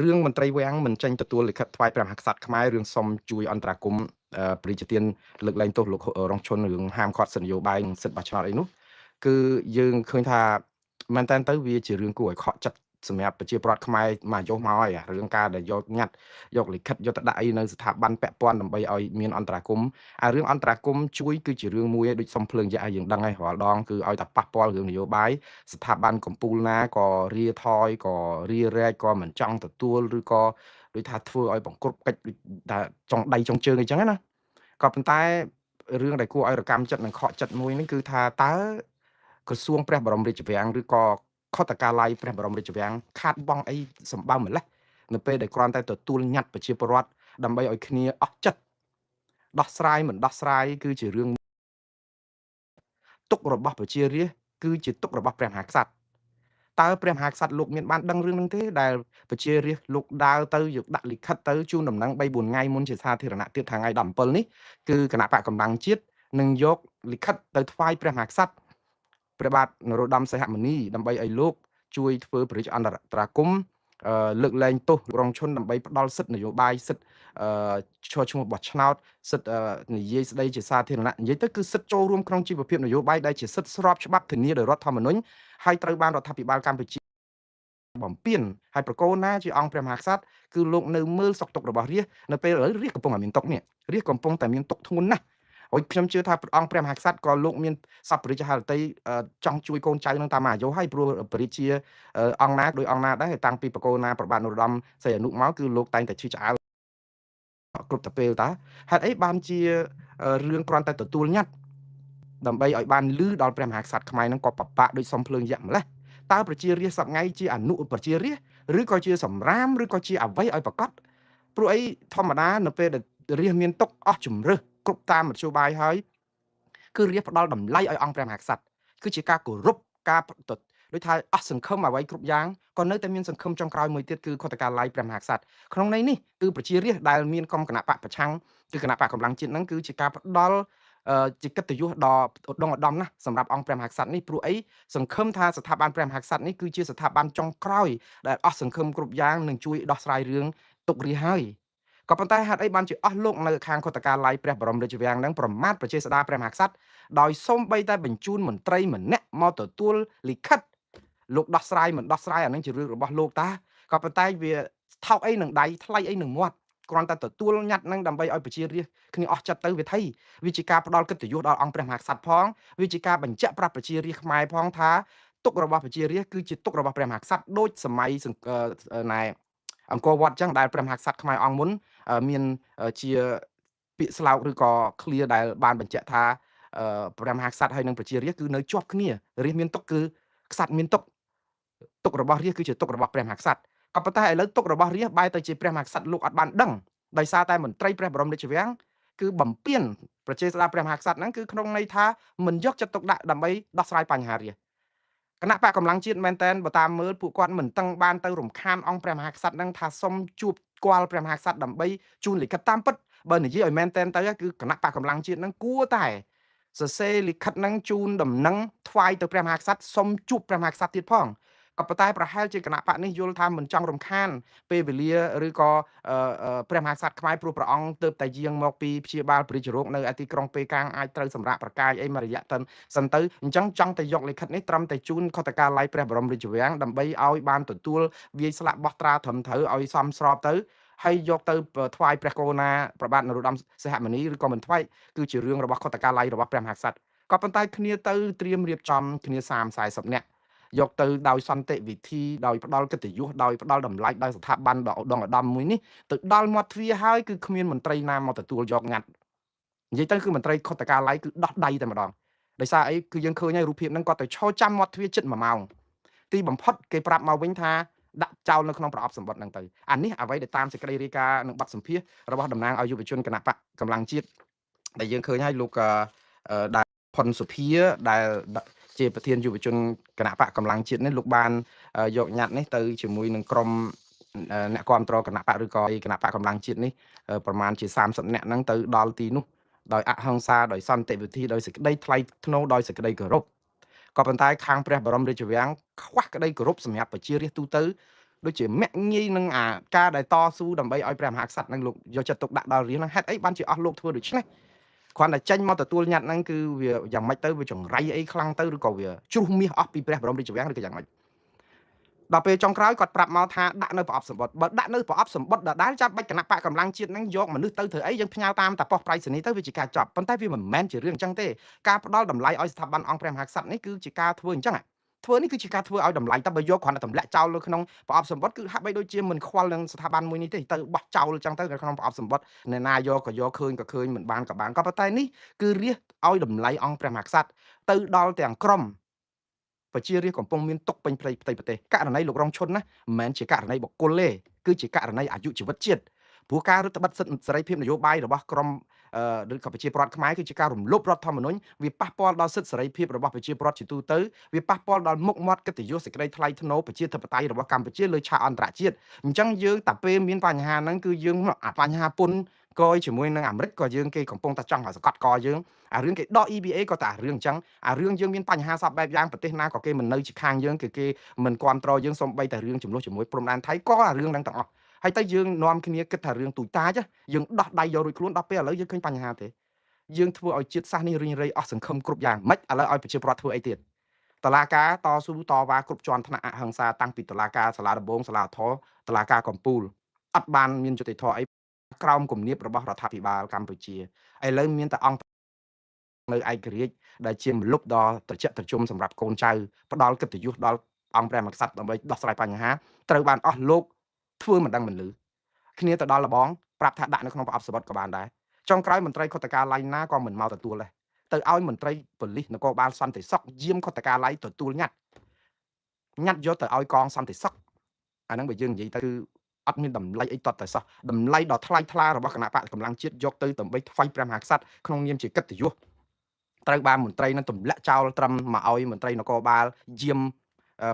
រឿងមន្ត្រីវាំងមិនចេញទទួលលិខិតថ្វាយព្រះមហាក្សត្រខ្មែររឿងសុំជួយអន្តរាគមន៍ព្រះរាជាទានលើកលែងទោសលោករងឈុនរឿងហាមឃាត់សិទ្ធិនយោបាយនិងសិទ្ធិបោះឆ្នោតអីនោះគឺយើងឃើញថាមែនតើទៅវាជារឿងគួរឲ្យខកចិត្តសម្រាប់ប្រជាពលរដ្ឋខ្មែរមកអាយុមកហើយរឿងការដែលយកញត្តិយកលិខិតយកទៅដាក់អីនៅស្ថាប័នពាក់ព័ន្ធដើម្បីឲ្យមានអន្តរាគមន៍រឿងអន្តរាគមន៍ជួយគឺជារឿងមួយឯងដូចសុំភ្លើងយ៉ាឲ្យយើងដឹងហើយរាល់ដងគឺឲ្យតែប៉ះពាល់រឿងនយោបាយស្ថាប័នកម្ពុជាណាក៏រាថយក៏រារែកក៏មិនចង់ទទួលឬក៏ដូចថាធ្វើឲ្យបង្ក្រប់កិច្ចដូចថាចង់ដៃចង់ជើងអីចឹងណាក៏ប៉ុន្តែរឿងដែលគួរឲ្យរកម្មចិត្តនិងខកចិត្តមួយនេះគឺថាតើក្រសួងព្រះបរមរាជវាំងឬក៏ខុទ្ទកាល័យព្រះបរមរាជវាំងខាតបង់អីសម្បើម្លេះនៅពេលដែលគ្រាន់តែទទួលញត្តិប្រជាពលរដ្ឋដើម្បីឲ្យគ្នាអស់ចិត្តដោះស្រាយមិនដោះស្រាយគឺជារឿងទុករបស់ប្រជារាស្ត្រគឺជាទុករបស់ព្រះមហាក្សត្រតើព្រះមហាក្សត្រលោកមានបានដឹងរឿងហ្នឹងទេដែលប្រជារាស្ត្រលោកដើរទៅយកដាក់លិខិតទៅជូនដំណឹង3 4ថ្ងៃមុនជាសាធារណៈទៀតថ្ងៃ17នេះគឺគណៈបកកម្លាំងជាតិនឹងយកលិខិតទៅថ្វាយព្រះមហាក្សត្រព្រះបាទនរោត្តមសីហមុនីដើម្បីឲ្យលោកជួយធ្វើព្រះរាជអន្តរាគមន៍លើកលែងទោសរងឈុនដើម្បីផ្ដល់សិទ្ធិនយោបាយសិទ្ធិឈរឈ្មោះបោះឆ្នោតសិទ្ធិនិយាយស្ដីជាសាធារណៈនិយាយទៅគឺសិទ្ធិចូលរួមក្នុងជីវភាពនយោបាយដែលជាសិទ្ធិស្របច្បាប់ធានាដោយរដ្ឋធម្មនុញ្ញហើយត្រូវបានរដ្ឋាភិបាលកម្ពុជាបំពេញហើយប្រកូនណាជាអង្គព្រះមហាក្សត្រគឺលោកនៅមើលសុខទុក្ខរបស់រាស្ត្រនៅពេលឥឡូវរាស្ត្រកំពុងតែមានទុក្ខនេះរាស្ត្រកំពុងតែមានទុក្ខធ្ងន់ណាស់ហើយខ្ញុំជឿថាព្រះអង្គព្រះមហាក្សត្រក៏លោកមានសពរិទ្ធហឫទ័យចង់ជួយកូនចៅនឹងតាមអាយុហើយព្រោះព្រះរាជាអង្គណាដោយអង្គណាដែរតាំងពីប្រកូនណាប្របាទនរោត្តមសីហនុមកគឺលោកតែងតែឈឺឆ្អែលគ្រប់តែពេលតាហេតុអីបានជារឿងគ្រាន់តែទទួលញត្តិដើម្បីឲ្យបានលឺដល់ព្រះមហាក្សត្រខ្មែរនឹងក៏បបាក់ដូចសំភ្លើងយៈម្លេះតើប្រជារាស្ត្រសប្ងៃជាអនុប្រជារាស្ត្រឬក៏ជាសម្រាមឬក៏ជាអវ័យឲ្យប្រកាសព្រោះអីធម្មតានៅពេលដែលរាស្ត្រមានទុកអស់ជំរឹះគ្រប់តាមមធ្យោបាយហើយគឺរាស្ត្រផ្ដល់តម្លៃឲ្យអង្គព្រះមហាក្សត្រគឺជាការគោរពការដូចថាអស់សង្ឃឹមអ្វីគ្រប់យ៉ាងក៏នៅតែមានសង្ឃឹមចុងក្រោយមួយទៀតគឺខុទ្ទកាល័យព្រះមហាក្សត្រក្នុងន័យនេះគឺប្រជារាស្ត្រដែលមានគណៈបកប្រឆាំងគឺគណៈបកកម្លាំងជាតិហ្នឹងគឺជាការផ្ដល់ជាកិត្តិយសដ៏ឧត្តមឧត្តមណាស់សម្រាប់អង្គព្រះមហាក្សត្រនេះព្រោះអីសង្ឃឹមថាស្ថាប័នព្រះមហាក្សត្រនេះគឺជាស្ថាប័នចុងក្រោយដែលអស់សង្ឃឹមគ្រប់យ៉ាងនឹងជួយដោះស្រាយរឿងទុក្ខរាស្ត្រហើយក៏ប៉ុន្តែហេតុអីបានជាអស់លោកនៅខាងខុទ្ទកាល័យព្រះបរមរាជវាំងនឹងប្រមាថប្រជាស្ដារព្រះមហាក្សត្រដោយសូម្បីតែបញ្ជូនមន្ត្រីម្នាក់មកទទួលលិខិតលោកដោះស្រាយមិនដោះស្រាយអានឹងជារឿងរបស់លោកតាក៏ប៉ុន្តែវាថោកអីនឹងដៃថ្លៃអីនឹងមាត់គ្រាន់តែទទួលញត្តិនឹងដើម្បីឲ្យប្រជារាស្ត្រគ្នាអស់ចិត្តទៅវាថៃវាជាការផ្ដល់កិត្តិយសដល់អង្គព្រះមហាក្សត្រផងវាជាការបញ្ជាក់ប្រាប់ប្រជារាស្ត្រខ្មែរផងថាទុករបស់ប្រជារាស្ត្រគឺជាទុករបស់ព្រះមហាក្សត្រដូចសម័យណែអង្គរវត្តចឹងដែលព្រះមហាក្សត្រខ្មែរអង្គមុនមានជាពាក្យស្លោកឬក៏ឃ្លាដែលបានបញ្ជាក់ថាព្រះមហាក្សត្រហើយនិងប្រជារាស្ត្រគឺនៅជាប់គ្នារាស្ត្រមានទុកគឺក្សត្រមានទុករបស់រាស្ត្រគឺជាទុករបស់ព្រះមហាក្សត្រក៏ប៉ុន្តែឥឡូវទុករបស់រាស្ត្របែរទៅជាព្រះមហាក្សត្រលោកអត់បានដឹងដោយសារតែមន្ត្រីព្រះបរមរាជវាំងគឺបំពេញប្រជាស្ដារព្រះមហាក្សត្រហ្នឹងគឺក្នុងន័យថាមិនយកចិត្តទុកដាក់ដើម្បីដោះស្រាយបញ្ហារាស្ត្រគណៈបកកម្លាំងជាតិមែនតែនបើតាមមើលពួកគាត់មិនតឹងបានទៅរំខានអង្គព្រះមហាក្សត្រហ្នឹងថាសុំជួបគាល់ព្រះមហាក្សត្រដើម្បីជូនលិខិតតាមពិតបើនិយាយឲ្យមែនតែនទៅគឺគណៈបកកម្លាំងជាតិហ្នឹងគួរតែសរសេរលិខិតហ្នឹងជូនដំណឹងថ្វាយទៅព្រះមហាក្សត្រសុំជួបព្រះមហាក្សត្រទៀតផងក៏ប៉ុន្តែប្រហែលជាគណៈបកនេះយល់ថាមិនចង់រំខានពេលវេលាឬក៏ព្រះមហាក្សត្រខ្មែរព្រោះព្រះអង្គទើបតែយាងមកពីព្យាបាលព្រះរាជរោគនៅឯទីក្រុងប៉េកាំងអាចត្រូវសម្រាប់ប្រកាយអីមួយរយៈសិនទៅអញ្ចឹងចង់តែយកលិខិតនេះត្រឹមតែជូនខុទ្ទកាល័យព្រះបរមរាជវាំងដើម្បីឲ្យបានទទួលវាយស្លាកបោះត្រាត្រឹមត្រូវឲ្យសមស្របទៅហើយយកទៅថ្វាយព្រះករុណាព្រះបាទនរោត្តមសីហមុនីឬក៏មិនថ្វាយគឺជារឿងរបស់ខុទ្ទកាល័យរបស់ព្រះមហាក្សត្រក៏ប៉ុន្តែគ្នាទៅត្រៀមរៀបចំគ្នា30-40នាក់យកទៅដោយសន្តិវិធីដោយផ្ដាល់កិត្តិយសដោយផ្ដាល់តម្លៃដោយស្ថាប័នដ៏ឧត្តមឧត្តមមួយនេះទៅដល់មាត់ទ្វារហើយគឺគ្មានមន្ត្រីណាមកទទួលយកញត្តិនិយាយទៅគឺមន្ត្រីខុទ្ទកាល័យគឺដោះដៃតែម្ដងដោយសារអីគឺយើងឃើញហើយរូបភាពហ្នឹងគាត់ទៅឈរចាំមាត់ទ្វារជិត1ម៉ោងទីបំផុតគេប្រាប់មកវិញថាដាក់ចោលនៅក្នុងប្រអប់សម្បត្តិហ្នឹងទៅអានេះអ្វីដែលតាមសេចក្តីរាយការណ៍និងបទសម្ភាសន៍របស់តំណាងឲ្យយុវជនគណៈបកកម្លាំងជាតិដែលយើងឃើញហើយលោកដែលផុនសុភាដែលជាប្រធានយុវជនគណៈបកកម្លាំងជាតិនេះលោកបានយកញត្តិនេះទៅជាមួយនឹងក្រុមអ្នកគ្រប់គ្រងគណៈបកឬក៏គណៈបកកម្លាំងជាតិនេះប្រមាណជា30នាក់ហ្នឹងទៅដល់ទីនោះដោយអហិង្សាដោយសន្តិវិធីដោយសេចក្តីថ្លៃថ្នូរដោយសេចក្តីគោរពក៏ប៉ុន្តែខាងព្រះបរមរាជវាំងខ្វះក្តីគោរពសម្រាប់ប្រជារាស្ត្រទូទៅ ដូចជាមាក់ងាយនឹងការដែលតស៊ូដើម្បីឲ្យព្រះមហាក្សត្រនឹងលោកយកចិត្តទុកដាក់ដល់រាស្ត្រហ្នឹងហេតុអីបានជាអស់លោកធ្វើដូច្នេះគ្រាន់តែចេញមកទទួលញត្តិហ្នឹងគឺវាយ៉ាងម៉េចទៅវាចង្រៃអីខ្លាំងទៅឬក៏វាជ្រុះមាសអស់ពីព្រះបរមរាជវាំងឬក៏យ៉ាងម៉េចដល់ពេលចុងក្រោយគាត់ប្រាប់មកថាដាក់នៅប្រអប់សម្បត្តិបើដាក់នៅប្រអប់សម្បត្តិដដែលចាំបាច់គណៈបកកម្លាំងជាតិហ្នឹងយកមនុស្សទៅធ្វើអីយើងផ្ញើតាមតាប៉ុស្តិ៍ប្រៃសណីយ៍ទៅវាជាការចប់ប៉ុន្តែវាមិនមែនជារឿងអញ្ចឹងទេការផ្ដល់តម្លៃឲ្យស្ថាប័នអង្គព្រះមហាក្សត្រនេះគឺជាការធ្វើអញ្ចឹងធ្វើនេះគឺជាការធ្វើឲ្យតម្លៃតែបើយកគ្រាន់តែទម្លាក់ចោលនៅក្នុងប្រអប់សម្បត្តិគឺហាក់បីដូចជាមិនខ្វល់នឹងស្ថាប័នមួយនេះទេទៅបោះចោលអញ្ចឹងទៅនៅក្នុងប្រអប់សម្បត្តិអ្នកណាយកក៏យកឃើញក៏ឃើញមិនបានក៏បានក៏ប៉ុន្តែនេះគឺរៀសឲ្យតម្លៃអង្គព្រះមហាក្សត្រទៅដល់ទាំងក្រមប្រជារាស្ត្រកំពុងមានទុកពេញផ្ទៃប្រទេសករណីលោករងឈុនណាមិនមែនជាករណីបុគ្គលទេគឺជាករណីអាយុជីវិតជាតិព្រោះការរឹតបន្តឹងសិទ្ធិសេរីភាពនយោបាយរបស់ក្រមឬក៏ប្រជាប្រដ្ឋខ្មែរគឺជាការរំលោភរដ្ឋធម្មនុញ្ញវាប៉ះពាល់ដល់សិទ្ធិសេរីភាពរបស់ប្រជាប្រដ្ឋជាទូទៅវាប៉ះពាល់ដល់មុខមាត់កិត្តិយសសេចក្តីថ្លៃថ្នូរប្រជាធិបតេយ្យរបស់កម្ពុជាលើឆាកអន្តរជាតិអញ្ចឹងយើងតែពេលមានបញ្ហាហ្នឹងគឺយើងបញ្ហាពន្ធកយជាមួយនឹងអាមេរិកក៏យើងគេកំពុងតែចង់ឲ្យសកាត់កយើងអារឿងគេដក EBA ក៏តែរឿងអញ្ចឹងអារឿងយើងមានបញ្ហាសពបែបយ៉ាងប្រទេសណាក៏គេមិននៅជាខាងយើងគេមិនគ្រប់គ្រងយើងសំបីតែរឿងចំនួនជាមួយព្រំដែនថៃក៏អារឿងហ្នឹងទាំងអស់ហើយទៅយើងនាំគ្នាគិតថារឿងទូចតាចយើងដោះដៃយករួចខ្លួនដល់ពេលឥឡូវយើងឃើញបញ្ហាទេយើងធ្វើឲ្យជាតិសាសន៍នេះរីងរៃអស់សង្ឃឹមគ្រប់យ៉ាងមិនឥឡូវឲ្យប្រជាពលរដ្ឋធ្វើអីទៀតតឡាការតស៊ូតវ៉ាគ្រប់ជាន់ថ្នាក់អហិង្សាតាំងពីតឡាការសាលាដំបងសាលាធរតឡាការកំពូលអត់បានមានយុត្តិធម៌អីក្រោមគំនាបរបស់រដ្ឋាភិបាលកម្ពុជាឥឡូវមានតែអង្គនៅឯករាជ្យដែលជាមលុបដ៏ត្រជាក់ត្រជុំសម្រាប់កូនចៅផ្ដាល់កិត្តិយសដល់អង្គព្រះមហាក្សត្រដើម្បីដោះស្រាយបញ្ហាត្រូវបានអស់លោកធ្វើមិនដឹងមិនលឺគ្នាទៅដល់លបងប្រាប់ថាដាក់នៅក្នុងប្រអប់សវត្ថក៏បានដែរចុងក្រោយមន្ត្រីខុទ្ទកាល័យណាក៏មិនមកទទួលដែរទៅឲ្យមន្ត្រីប៉ូលីសនគរបាលសន្តិសុខយាមខុទ្ទកាល័យទទួលញត្តិយកទៅឲ្យកងសន្តិសុខអាហ្នឹងបើយើងនិយាយទៅអត់មានតម្លៃអីតតតែសោះតម្លៃដ៏ថ្លៃថ្លារបស់គណៈបកកម្លាំងជាតិយកទៅដើម្បីថ្វាយព្រះមហាក្សត្រក្នុងនាមជាកិត្តិយសត្រូវបានមន្ត្រីនឹងទម្លាក់ចោលត្រឹមមកឲ្យមន្ត្រីនគរបាលយាម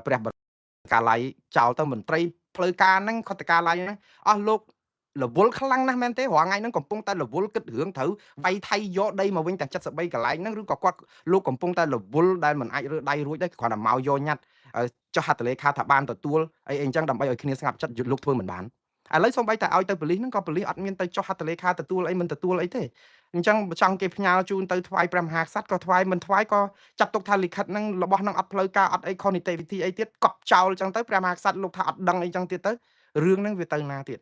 ព្រះបរមកាល័យចោលទៅមន្ត្រីផ្លូវការហ្នឹងខុទ្ទកាល័យហ្នឹងអស់លោករវល់ខ្លាំងណាស់មែនទេរាល់ថ្ងៃហ្នឹងកំពុងតែរវល់គិតរឿងត្រូវវាយថៃយកដីមកវិញតែ73កន្លែងហ្នឹងឬក៏គាត់លោកកំពុងតែរវល់ដែលមិនអាចរើដៃរួចដែរគ្រាន់តែមកយកញត្តិចុះហត្ថលេខាថាបានទទួលអីអញ្ចឹងដើម្បីឲ្យគ្នាស្ងប់ចិត្តយុទ្ធលោកធ្វើមិនបានឥឡូវសូម្បីតែឲ្យទៅប៉ូលីសហ្នឹងក៏ប៉ូលីសអត់មានទៅចុះហត្ថលេខាទទួលអីមិនទទួលអីទេអញ្ចឹងចង់គេផ្ញើជូនទៅថ្វាយព្រះមហាក្សត្រក៏ថ្វាយមិនថ្វាយក៏ចាត់ទុកថាលិខិតហ្នឹងរបស់ហ្នឹងអត់ផ្លូវការអត់អីខុសនីតិវិធីអីទៀតកប់ចោលអញ្ចឹងទៅព្រះមហាក្សត្រលោកថាអត់ដឹងអីអញ្ចឹងទៀតទៅរឿងហ្នឹងវាទៅណាទៀត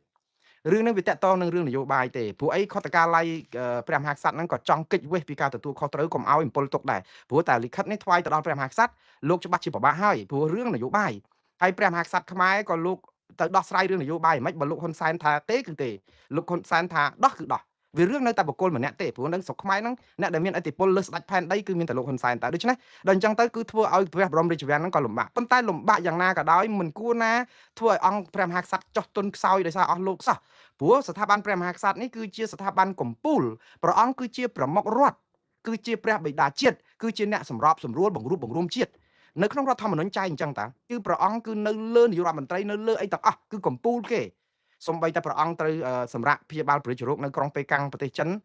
រឿងហ្នឹងវាតកតងនឹងរឿងនយោបាយទេព្រោះអីខុទ្ទកាល័យព្រះមហាក្សត្រហ្នឹងក៏ចង់គេចវេះពីការទទួលខុសត្រូវកុំឲ្យអំពើទុកដែរព្រោះតែលិខិតនេះថ្វាយទៅដល់ព្រះមហាក្សត្រលោកច្បាស់ជាពិបាកហើយព្រោះរឿងនយោបាយហើយព្រះមហាក្សត្រខ្មែរក៏លោកទៅដោះស្រាយរឿងនយោបាយមិនបើលោកហ៊ុនសែនថាទេគឺទេលោកហ៊ុនសែនថាដោះគឺដោះវារឿងនៅតែបុគ្គលម្នាក់ទេព្រោះនៅស្រុកខ្មែរហ្នឹងអ្នកដែលមានឥទ្ធិពលលើស្ដេចផែនដីគឺមានតែលោកហ៊ុនសែនតែដូច្នេះដល់អញ្ចឹងទៅគឺធ្វើឲ្យព្រះបរមរាជវាំងហ្នឹងក៏លំបាកប៉ុន្តែលំបាកយ៉ាងណាក៏ដោយមិនគួរណាធ្វើឲ្យអង្គព្រះមហាក្សត្រចោះទុនខ្សោយដោយសារអស់លោកសោះព្រោះស្ថាប័នព្រះមហាក្សត្រនេះគឺជាស្ថាប័នកំពូលព្រះអង្គគឺជាប្រមុខរដ្ឋគឺជាព្រះបិតាជាតិគឺជាអ្នកសម្របសម្រួលបង្រួបបង្រួមជាតិនៅក្នុងរដ្ឋធម្មនុញ្ញចែងអញ្ចឹងតាគឺព្រះអង្គគឺនៅលើនាយករដ្ឋមន្ត្រីនៅលើអីទាំងអស់គឺកំពូលគេសំបីតែព្រះអង្គត្រូវសម្រាប់ព្យាបាលប្រជារោគនៅក្រុងប៉េកាំងប្រទេសចិន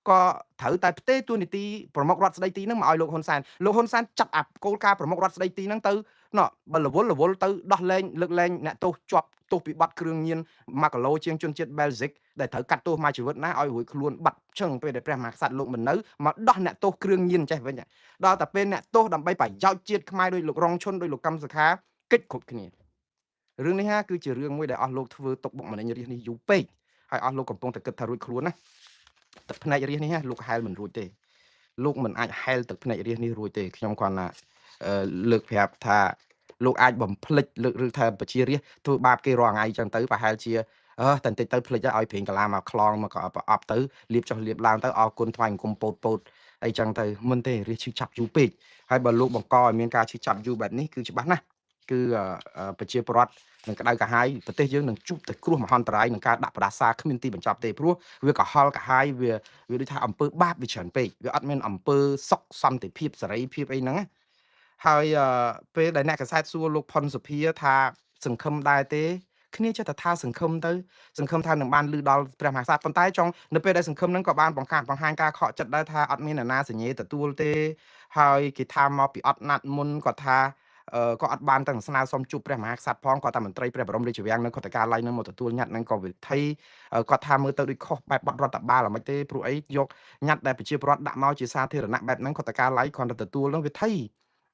ក៏ត្រូវតែផ្ទេរតួនាទីប្រមុខរដ្ឋស្ដីទីហ្នឹងមកឲ្យលោកហ៊ុនសែនលោកហ៊ុនសែនចាត់អាគោលការណ៍ប្រមុខរដ្ឋស្ដីទីហ្នឹងទៅណោះបើរវល់ទៅដោះលែងលើកលែងអ្នកទោសជាប់ទោសពីបទគ្រឿងញៀន1គីឡូជាងជនជាតិបែលហ្សិកដែលត្រូវកាត់ទោសមកជីវិតណាឲ្យរួចខ្លួនបាត់ឈឹងពេលដែលព្រះមហាក្សត្រលោកមិននៅមកដោះអ្នកទោសគ្រឿងញៀនចេះវិញដល់តែពេលអ្នកទោសដើម្បីប្រយោជន៍ជាតិខ្មែរដោយលោករងឈុនដោយលោកកម្មសខាកិច្ចគ្រប់គ្នារឿងនេះគឺជារឿងមួយដែលអស់លោកធ្វើទុកបុកម្នេញរាជនេះយូរពេកហើយអស់លោកកំពុងតែគិតថារួចខ្លួនណាទឹកភ្នែករាជនេះលោកហែលមិនរួចទេលោកមិនអាចហែលទឹកភ្នែករាជនេះរួចទេខ្ញុំគ្រាន់តែលើកប្រាប់ថាលោកអាចបំភ្លេចលើកឬថាប្រជារាជធ្វើបាបគេរាល់ថ្ងៃអញ្ចឹងទៅប្រហែលជាតែបន្តិចទៅភ្លេចឲ្យប្រេងកាឡាមកខ្លងមកក៏ប្រអប់ទៅលៀបចុះលៀបឡើងទៅអរគុណថ្វាយអង្គមពោតអីចឹងទៅមិនទេរាជឈឺចាប់យូរពេកហើយបើលោកបង្កឲ្យមានការឈឺចាប់យូរបែបនេះគឺច្បាស់ណាស់គឺប្រជាពលរដ្ឋនឹងក្តៅកាហាយប្រទេសយើងនឹងជួបតែគ្រោះមហន្តរាយនឹងការដាក់ផ្ដាសាគ្មានទីបញ្ចប់ទេព្រោះវាកុហលកាហាយវាដូចថាអំពើបាបវាច្រើនពេកវាអត់មានអំពើសុខសន្តិភាពសេរីភាពអីហ្នឹងហើយពេលដែលអ្នកកសែតសួរលោកផុនសុភាថាសង្ឃឹមដែរទេគ្នាចេះតែថាសង្ឃឹមទៅសង្ឃឹមថានឹងបានលឺដល់ព្រះមហាក្សត្រប៉ុន្តែចង់នៅពេលដែលសង្ឃឹមហ្នឹងក៏បានបង្ហាញការខកចិត្តដែរថាអត់មានអ្នកណាសញ្ញេទទួលទេហើយគេថាមកពីអត់ណាត់មុនគាត់ថា ក៏អត់បានទាំងស្នើសុំជួបព្រះមហាក្សត្រផងគាត់ថាមន្ត្រីព្រះបរមរាជវាំងនៅគាត់តការឡៃនឹងមកទទួលញត្តិហ្នឹងក៏វិធីគាត់ថាមើលទៅដូចខុសបែបបទរដ្ឋបាលអ្ហ្មិចទេព្រោះអីយកញត្តិដែលប្រជាពលរដ្ឋដាក់មកជាសាធារណៈបែបហ្នឹងគាត់តការឡៃគ្រាន់តែទទួលនឹងវិធី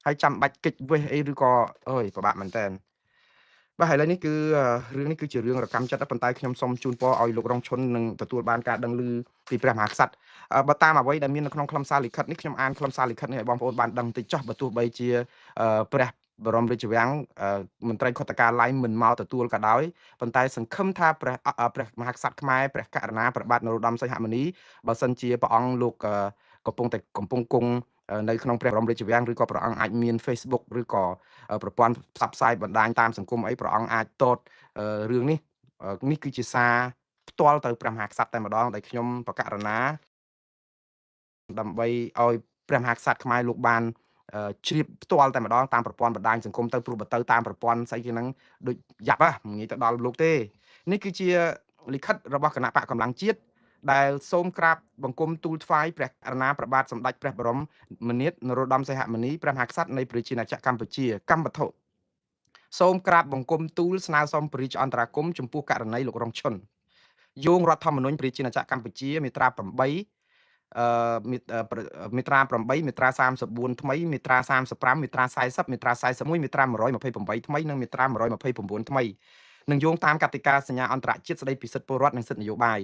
ហើយចាំបាច់កិច្ចវេះអីឬក៏អើយពិបាកមែនតើបាទឥឡូវនេះគឺរឿងនេះគឺជារឿងរកម្មចិត្តប៉ុន្តែខ្ញុំសូមជូនពរឲ្យលោករងឈុននឹងទទួលបានការដឹងឮពីព្រះមហាក្សត្របើតាមអ្វីដែលមាននៅក្នុងខ្លឹមសារលិខិតនេះខ្ញុំអានខ្លឹមសារលិខិតនេះឲ្យបងប្អូនបានដឹងតិចចុះបើទោះបីជាព្រះបរមរាជវាំងមន្ត្រីខុទ្ទកាឡៃមិនមកទទួលក៏ដោយប៉ុន្តែសង្ឃឹមថាព្រះមហាក្សត្រខ្មែរព្រះករុណាព្រះបាទនរោត្តមសីហមុនីបើសិនជាព្រះអង្គលោកកំពុងគង់នៅក្នុងព្រះបរមរាជវាំងឬក៏ព្រះអង្គអាចមាន Facebook ឬក៏ប្រព័ន្ធផ្សព្វផ្សាយបណ្ដាញតាមសង្គមអីព្រះអង្គអាចតតរឿងនេះនេះគឺជាសារផ្ទាល់ទៅព្រះមហាក្សត្រតែម្ដងដែលខ្ញុំបកករណាដើម្បីឲ្យព្រះមហាក្សត្រខ្មែរលោកបានជ្រាបផ្ទាល់តែម្ដងតាមប្រព័ន្ធបណ្ដាញសង្គមទៅព្រោះបើទៅតាមប្រព័ន្ធស្អីគេហ្នឹងដូចយ៉ាប់មិនងាយទៅដល់លោកទេនេះគឺជាលិខិតរបស់គណៈបកកម្លាំងជាតិដែលសូមក្រាបបង្គំទូលថ្វាយព្រះករុណាព្រះបាទសម្ដេចព្រះបរមនាថនរោត្តមសីហមុនីព្រះមហាក្សត្រនៃប្រជាណាចក្រកម្ពុជាកម្មវត្ថុសូមក្រាបបង្គំទូលស្នើសុំព្រះរាជអន្តរាគមន៍ចំពោះករណីលោករងឈុនយោងរដ្ឋធម្មនុញ្ញប្រជាណាចក្រកម្ពុជាមាត្រា8មាត្រា8មាត្រា34ថ្មីមាត្រា35មាត្រា40មាត្រា41មាត្រា128ថ្មីនិងមាត្រា129ថ្មីនឹងយោងតាមកតិកាសញ្ញាអន្តរជាតិស្តីពីសិទ្ធិពលរដ្ឋនិងសិទ្ធិនយោបាយ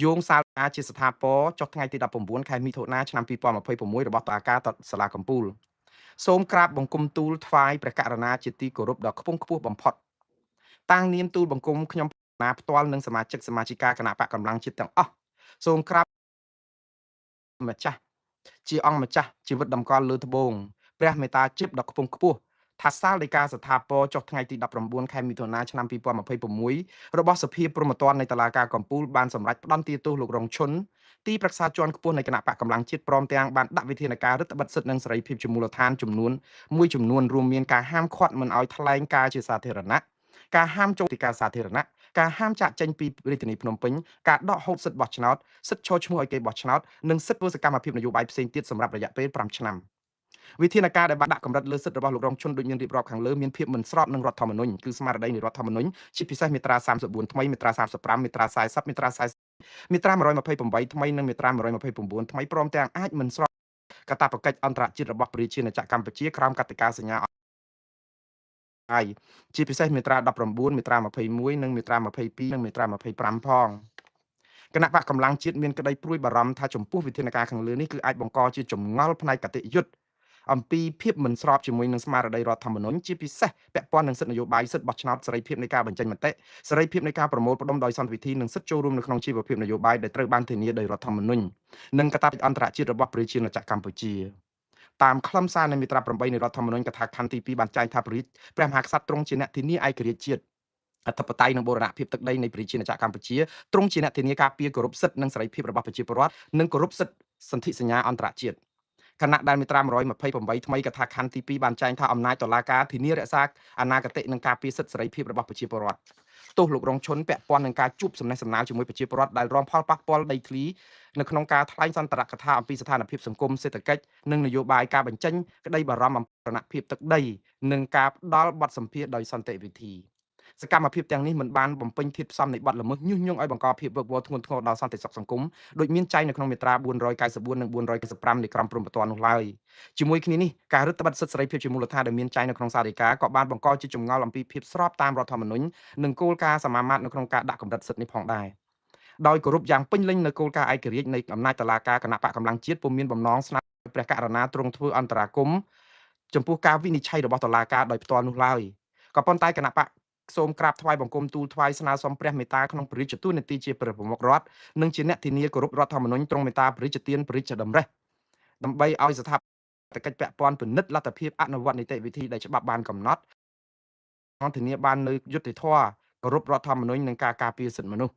យោងសាលការជាស្ថាពរចុះថ្ងៃទី19ខែមិថុនាឆ្នាំ2026របស់តុលាការសាលាកំពូលសូមក្រាបបង្គំទូលថ្វាយព្រះករុណាជាទីគោរពដ៏ខ្ពង់ខ្ពស់បំផុតតាំងនាមទូលបង្គំខ្ញុំណាផ្ទាល់និងសមាជិកគណៈបកកម្លាំងជាតិទាំងអស់សូមក្រាបម្ចាស់ជាអង្គម្ចាស់ជីវិតតម្កល់លើត្បូងព្រះមេត្តាជិបដ៏ខ្ពង់ខ្ពស់ថាសាលដីកាស្ថាពរចុះថ្ងៃទី19ខែមិថុនាឆ្នាំ2026របស់សភាព្រហ្មទណ្ឌនៃតុលាការកំពូលបានសម្រេចផ្តន្ទាទោសលោករងឈុនទីប្រឹក្សាជាន់ខ្ពស់នៃគណៈបកកម្លាំងជាតិព្រមទាំងបានដាក់វិធានការរឹតបន្តឹងសិទ្ធិនិងសេរីភាពជាមូលដ្ឋានចំនួនរួមមានការហាមឃាត់មិនឲ្យថ្លែងការណ៍ជាសាធារណៈការហាមចូលទីការសាធារណៈការហាមចាក់ចេញពីរាជធានីភ្នំពេញការដកហូតសិទ្ធិបោះឆ្នោតសិទ្ធិចូលឈ្មោះឲ្យគេបោះឆ្នោតនិងសិទ្ធិធ្វើសកម្មភាពនយោបាយផ្សេងទៀតសម្រាប់រយៈពេល5ឆ្នាំវិធានការដែលបានដាក់កម្រិតលើសិទ្ធិរបស់លោករងឈុនដូចមានរៀបរាប់ខាងលើមានភាពមិនស្របនឹងរដ្ឋធម្មនុញ្ញគឺស្មារតីនៃរដ្ឋធម្មនុញ្ញជាពិសេសមាត្រា34ថ្មីមាត្រា35មាត្រា40មាត្រា40មាត្រា128ថ្មីនិងមាត្រា129ថ្មីព្រមទាំងអាចមិនស្របកាតព្វកិច្ចអន្តរជាតិរបស់ប្រជាណាចក្រកម្ពុជាក្រោមកតិកាសញ្ញាហើយជាពិសេសមាត្រា19មាត្រា21និងមាត្រា22និងមាត្រា25ផងគណៈបកកម្លាំងជាតិមានក្តីព្រួយបារម្ភថាចំពោះវិធានការខាងលើនេះគឺអាចបង្កជាចម្ងល់ផ្នែកគតិយុត្តអំពីភាពមិនស្របជាមួយនឹងស្មារតីរដ្ឋធម្មនុញ្ញជាពិសេសពាក់ព័ន្ធនឹងសិទ្ធិនយោបាយសិទ្ធិបោះឆ្នោតសេរីភាពនៃការបញ្ចេញមតិសេរីភាពនៃការប្រមូលផ្ដុំដោយសន្តិវិធីនិងសិទ្ធិចូលរួមនៅក្នុងជីវភាពនយោបាយដែលត្រូវបានធានាដោយរដ្ឋធម្មនុញ្ញនិងកាតព្វកិច្ចអន្តរជាតិរបស់ប្រជាណាចក្រកម្ពុជាតាមខ្លឹមសារនៃមាត្រា8នៃរដ្ឋធម្មនុញ្ញកថាខណ្ឌទី2បានចែងថាព្រះមហាក្សត្រទ្រង់ជាអ្នកធានាឯករាជ្យជាតិអធិបតេយ្យនិងបូរណភាពទឹកដីនៃប្រជាណាចក្រកម្ពុជាទ្រង់ជាអ្នកធានាការពារគោរពសិទ្ធិនិងសេរីភាពរបស់ប្រជាពលរដ្ឋនិងគោរពសិទ្ធិសន្ធិសញ្ញាអន្តរជាតិខណៈដែលមាត្រា128ថ្មីកថាខណ្ឌទី2បានចែងថាអំណាចតុលាការធានារក្សាអនាគតនិងការពារសិទ្ធិសេរីភាពរបស់ប្រជាពលរដ្ឋទោសលោករងឈុនពាក់ព័ន្ធនឹងការជួបសំណេះសំណាលជាមួយប្រជាពលរដ្ឋដែលរងផលប៉ះពាល់ដីធ្លីនៅក្នុងការថ្លែងសន្ទរកថាអំពីស្ថានភាពសង្គមសេដ្ឋកិច្ចនិងនយោបាយការបញ្ចេញក្តីបារម្ភអំពីរណភាពទឹកដីនិងការផ្ដាល់បទសម្ភាសន៍ដោយសន្តិវិធីសកម្មភាពទាំងនេះមិនបានបំពេញធាតុផ្សំនៃបទល្មើសញុះញង់ឲ្យបង្កភាពវឹកវរធ្ងន់ធ្ងរដល់សន្តិសុខសង្គមដោយមានចែងនៅក្នុងមាត្រា494និង495នៃក្រមព្រហ្មទណ្ឌនោះឡើយជាមួយគ្នានេះការរឹតបន្តឹងសិទ្ធិសេរីភាពជាមូលដ្ឋានដែលមានចែងនៅក្នុងសាលដីកាក៏បានបង្កជាចម្ងល់អំពីភាពស្របតាមរដ្ឋធម្មនុញ្ញនិងគោលការណ៍សមាមាត្រនៅក្នុងការដាក់កម្រិតសិទ្ធិនេះផងដែរដោយគោរពយ៉ាងពេញលេញនៅគោលការណ៍ឯករាជ្យនៃអំណាចតុលាការគណៈបកកម្លាំងជាតិពុំមានបំណងស្នើព្រះករុណាទ្រង់ធ្វើអន្តរាគមន៍ចំពោះការវិនិច្ឆ័យរបស់តុលាការដោយផ្ទាល់នោះឡើយក៏ប៉ុន្តែគណៈបកសូមក្រាបថ្វាយបង្គំទូលថ្វាយស្នើសុំព្រះមេត្តាក្នុងព្រះរាជទូតនីតិជាព្រះប្រមុខរដ្ឋនិងជាអ្នកធានាគោរពរដ្ឋធម្មនុញ្ញទ្រង់មេត្តាព្រះរាជទានព្រះរាជតម្រិះដើម្បីឲ្យស្ថាបកិច្ចពាក់ព័ន្ធពិនិត្យលទ្ធភាពអនុវត្តនីតិវិធីដែលច្បាប់បានកំណត់ធានាបាននៅយុត្តិធម៌គោរពរដ្ឋធម្មនុញ្ញនិងការការពារសិទ្ធិមនុស្ស